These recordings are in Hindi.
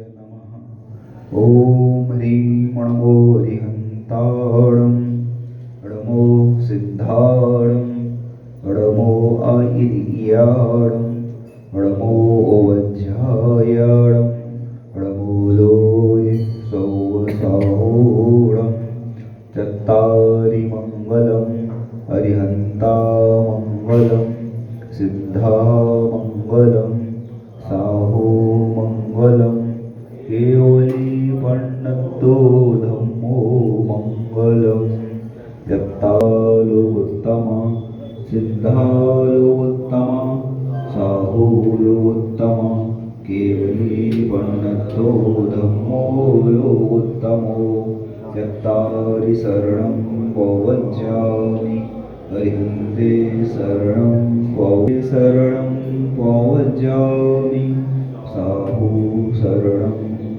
नमः। ॐ ह्रीं मणो रिहन्ताणं णमो सिद्धाणं णमो आयिर्याणं णमो वज्रायाणं णमो लोये सौवसाहोणं चत्तारि मङ्गलं अरिहन्तामङ्गलं सिद्धामङ्गलं साहोमङ्गलं केवली पण्णतो धम्मो मङ्गलं यत्तालोत्तमा सिद्धालोत्तमा साहोलोत्तमा केवली पण्णतो धम्मो लोत्तमो यत्तारि शरणं पवज्जामि हरिहन्ते शरणं पवज्जामि साहू शरणं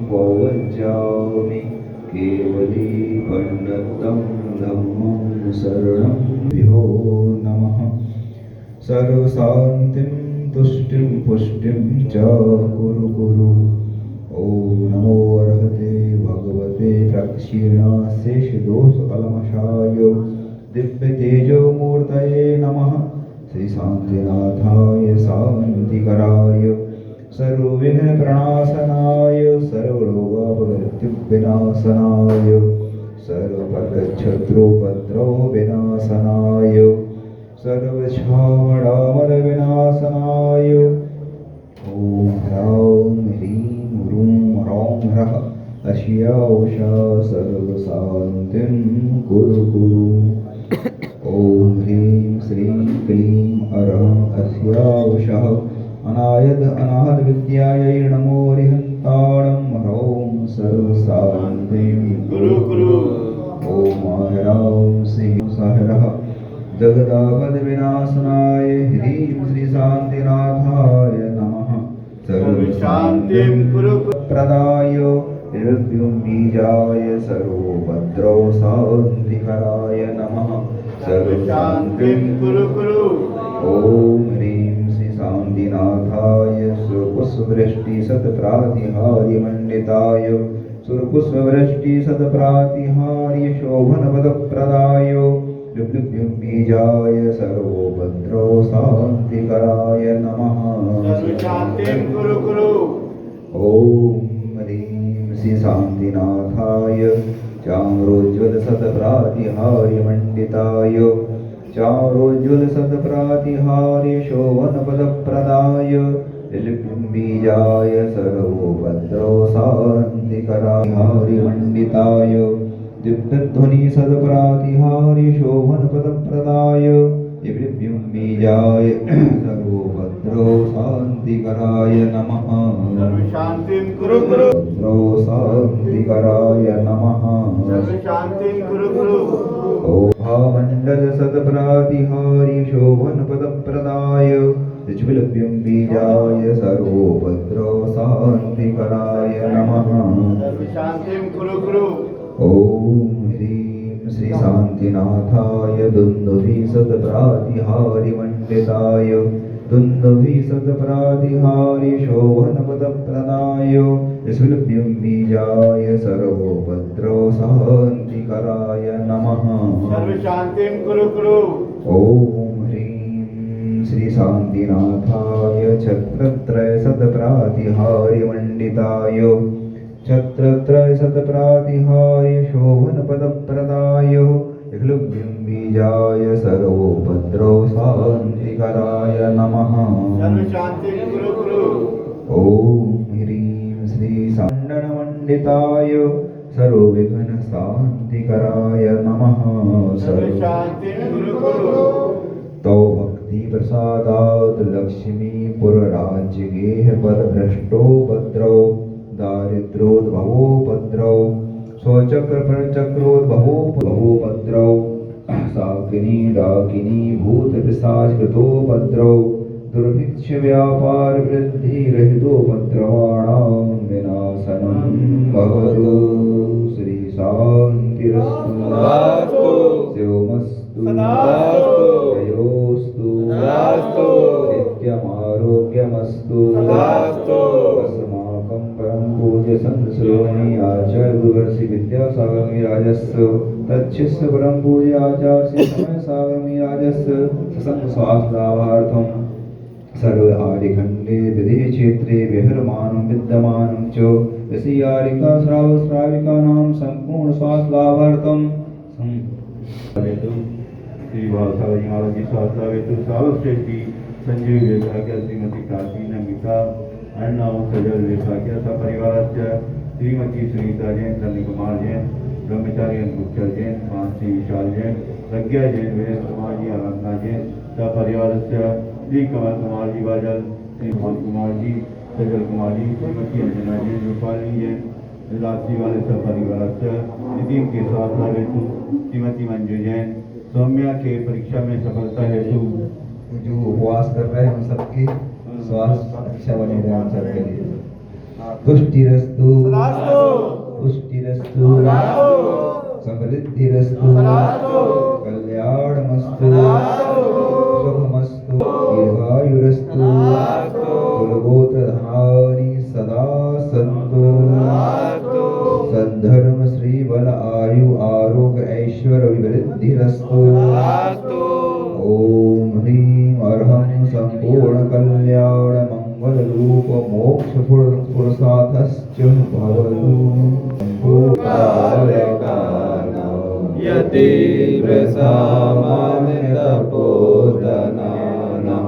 पवज्जामि केवली पण्डितं धम्मं शरणं विहो नमः। सर्वशान्तिं तुष्टिं पुष्टिं च कुरु कुरु। ॐ नमो अर्हते भगवते प्रक्षीणाशेषदोषकल्मषाय दिव्यतेजोमूर्तये नमः। श्रीशान्तिनाथाय शान्तिकराय सर्वविघ्नप्रणाशनाय सर्वरोगविनाशनाय सर्वशत्रुपद्रवविनाशनाय सर्वक्षामडामलविनाशनाय ॐ ह्रां ह्रीं ह्रूं ह्रौं ह्रः अस्यावशा सर्वशान्तिं कुरु कुरु। ॐ ह्रीं श्रीं क्लीं अरहं अस्यावशः अनायद अनाहत विद्यायै नमो रिहन्ताणं ह्रौं सर्वशान्तिं कुरु कुरु। ॐ ह्रां श्रीं सहरः जगदापद विनाशनाय ह्रीं श्री शान्तिनाथाय नमः। सर्वशान्तिं कुरु प्रदाय निर्भ्युं बीजाय सर्वोपद्रव शान्तिकराय नमः। सर्वशान्तिं कुरु कुरु। ॐ ह्रीं श्री शान्तिनाथाय सुरपुष्पवृष्टि सत्प्रातिहार्य मण्डिताय सुरपुष्पवृष्टि सत्प्रातिहार्य शोभनपदप्रदाय लुब्लुभ्युं बीजाय सर्वोपद्रव शान्तिकराय नमः। सर्वशान्तिं कुरु कुरु। ॐ ह्रीं श्री शान्तिनाथाय चाम्रोज्ज्वल सत्प्रातिहार्य मण्डिताय चाम्रोज्ज्वल सत्प्रातिहार्य शोभनपदप्रदाय लिप्युं बीजाय सर्वोपद्रव शान्तिकराय मण्डिताय दिव्यध्वनि सत्प्रातिहार्य शोभनपदप्रदाय लिप्युं बीजाय सर्वोपद्रव शान्तिकराय नमः। सर्वशान्तिं कुरु कुरु। शान्तिकराय नमः। सर्वशान्तिं कुरु कुरु। मण्डल सत्प्रातिहार्य शोभनपदप्रदाय ऋज्विलभ्युं बीजाय सर्वोपद्रव शान्तिकराय नमः। सर्वशान्तिं कुरु कुरु। ॐ ह्रीं श्री शान्तिनाथाय दुन्दुभि सत्प्रातिहार्य मण्डिताय दुन्दुभि सत्प्रातिहार्य शोभनपदप्रदाय ऋज्विलभ्युं बीजाय सर्वोपद्रव शान्तिकराय नमः। सर्वशान्तिं कुरु कुरु। ॐ ह्रीं श्री शान्तिनाथाय छत्रत्रय सत्प्रातिहार्य मण्डिताय छत्रत्रय सत्प्रातिहार्य शोभनपदप्रदाय ऋग्लुभ्युं बीजाय सर्वोपद्रव शान्तिकराय नमः। सर्वशान्तिं कुरु कुरु। ॐ ह्रीं श्री शाण्डनमण्डिताय सर्वविघ्नशान्तिकराय नमः। सर्वशान्तिं कुरु कुरु। तौ भक्तिप्रसादात् लक्ष्मीपुरराज्यगेह पदभ्रष्टोपद्रव दारिद्र्योद्भवोपद्रव स्वचक्रपरचक्रोद्भवोपद्रव साकिनी डाकिनी भूतपिशाचकृतोपद्रव दुर्भिक्षव्यापारवृद्धिरहितोपद्रवाणां विनाशनं भवतु। श्री शान्तिरस्तु शिवमस्तु जयोस्तु नित्यमारोग्यमस्तु अस्माकं परं पूज्य संत शिरोमणि आचार्य गुरुवर्षि विद्यासागर राजस्य तच्छिष्य परम पूज्य आचार्य श्री समय सागर राजस्य ससंग स्वास्थ्य लाभार्थम सर्व आदिखंडे विधि क्षेत्रे विहरमानं विद्यमानं च विषयारिका श्राव श्राविकानां संपूर्ण स्वास्थ्य लाभार्थम श्री भावसागर जी महाराज जी स्वास्थ्य सावश्रेष्ठी संजीव वेदाख्या श्रीमती प्राचीन मिता अण्णा सजल वेदाख्या सपरिवारस्य श्रीमती सुनीता जैन सन्नी कुमार जैन ब्रह्मचारी मुख्य जैन मानसी विशाल जैन प्रज्ञा जैन वेद कुमार जी आराधना जैन सपरिवारस्य श्री कमल कुमार जी बाजल श्री मोहन कुमार जी सजल कुमार जी श्रीमती अंजना जैन रूपाली जैन रात्रि वाले सपरिवारस्य नितिन के स्वास्थ्य हेतु श्रीमती मंजू जैन सौम्या के परीक्षा में सफलता हेतु जो उपवास कर रहे हैं हम सबके स्वास्थ्य अच्छा बने रहे हम सबके लिए तुष्टिरस्तु पुष्टिरस्तु समृद्धिरस्तु कल्याणमस्तु शुभमस्तु दीर्घायुरस्तु कुलगोत्रधानी सदा सन्तु सद्धर्म श्री बल आयु आरोग्य ऐश्वर्य विवृद्धिरस्तु ओम ह्रीं अर्हं संपूर्ण कल्याण मंगल रूप मोक्ष पुरुषार्थश्च भवतु यतीव्र सामान्य तपोधनानां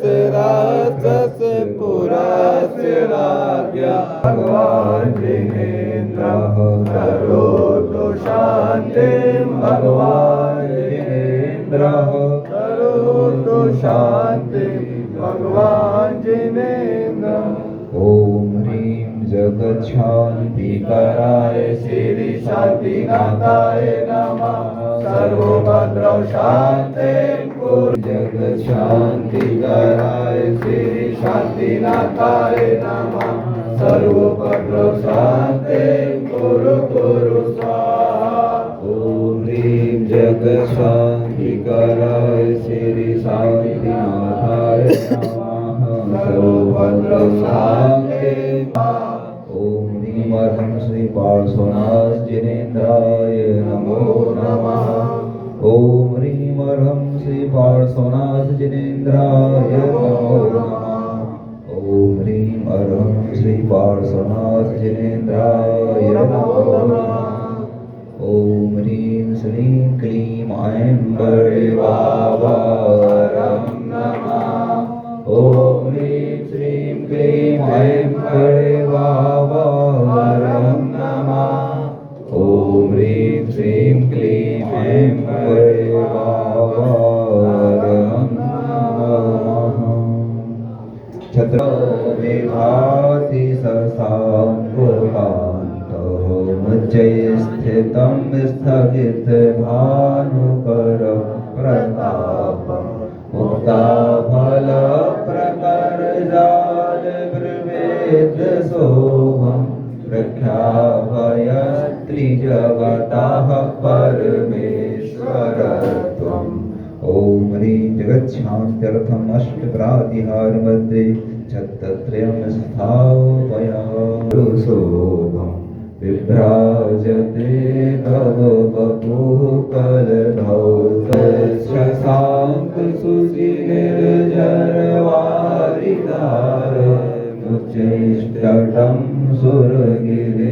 विशास्त्रार्थस पुरास्य राज्ञा भगवान् जिनेन्द्रः करोतु शान्तिं भगवान् जिनेन्द्रः करोतु शान्तिं भगवान् जिनेन्द्रः ओम ह्रीं जगच्छान्तिकराय श्री शान्तिनाथाय नमः सर्वोपद्रव शान्तिं कुरु जगच्छान्तिकराय श्री शान्तिनाथाय नमः सर्वोपद्रव शान्तिं कुरु कुरु स्वाहा ओम ह्रीं जगच्छान्तिकराय श्री शान्तिनाथाय नमः सर्वोपद्रव शान्तिं ओम ह्रीं अर्हं श्री पार्श्वनाथ जिनेन्द्राय नमो नमः ओम ह्रीं अर्हं श्री पार्श्वनाथ जिनेन्द्राय नमो नमः ओम ह्रीं अर्हं श्री पार्श्वनाथ जिनेन्द्राय नमो नमः ओम ह्रीं श्रीं क्लीं ऐं बड़ेवावरं नमः ओम ह्रीं श्रीं क्लीं ऐं बड़ेवावरं नमः ओम ह्रीं श्रीं क्लीं ऐं बड़ेवावरं नमः छत्र विभाति ससाङ्गोपान्तः मज्जये स्थितं स्थगित भानुकर प्रताप मुक्ताफल प्रकर जाल ब्रवेद शोभं प्रख्यापयस्त्रिजगतः परमेश्वरत्वम् ओम ह्रीं जगच्छान्त्यर्थम् अष्टप्रातिहार मध्ये छत्त्रत्रयं स्थापयामि शोभं विभ्राजते तव बभुः कलधौतशशाङ्क सुचिनिर्जरवारिदार मुच्चैष्टं सुरगिरि